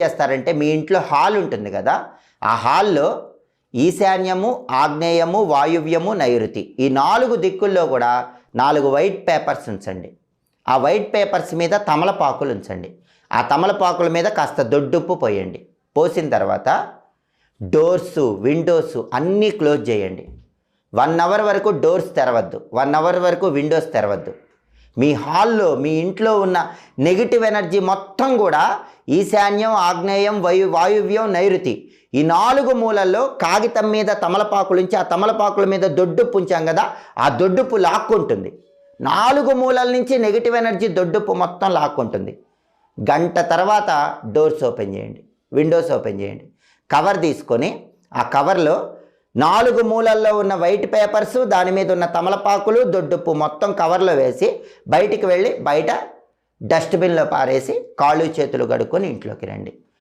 చేస్తారంటే మీ ఇంట్లో హాల్ ఉంటుంది కదా, ఆ హాల్లో ఈశాన్యము, ఆగ్నేయము, వాయువ్యము, నైరుతి ఈ 4 దిక్కుల్లో కూడా 4 వైట్ పేపర్స్ ఉంచండి. ఆ వైట్ పేపర్స్ మీద తమలపాకులు ఉంచండి. ఆ తమలపాకుల మీద కాస్త దొడ్డుప్పు పోయండి. పోసిన తర్వాత డోర్సు, విండోస్ అన్నీ క్లోజ్ చేయండి. 1 అవర్ వరకు డోర్స్ తెరవద్దు, 1 అవర్ వరకు విండోస్ తెరవద్దు. మీ హాల్లో, మీ ఇంట్లో ఉన్న నెగిటివ్ ఎనర్జీ మొత్తం కూడా ఈశాన్యం, ఆగ్నేయం, వాయువ్యం, నైరుతి ఈ 4 మూలల్లో కాగితం మీద తమలపాకులు ఉంచి ఆ తమలపాకుల మీద దొడ్డుప్పు ఉంచాం కదా, ఆ దొడ్డుప్పు లాక్కుంటుంది. 4 మూలల నుంచి నెగిటివ్ ఎనర్జీ దొడ్డుప్పు మొత్తం లాక్కుంటుంది. గంట తర్వాత డోర్స్ ఓపెన్ చేయండి, విండోస్ ఓపెన్ చేయండి. కవర్ తీసుకొని ఆ కవర్లో 4 మూలల్లో ఉన్న వైట్ పేపర్స్, దాని మీద ఉన్న తమలపాకులు, దొడ్డుప్పు మొత్తం కవర్లో వేసి బయటికి వెళ్ళి బయట డస్ట్బిన్లో పారేసి కాళ్ళు చేతులు కడుక్కొని ఇంట్లోకి రండి.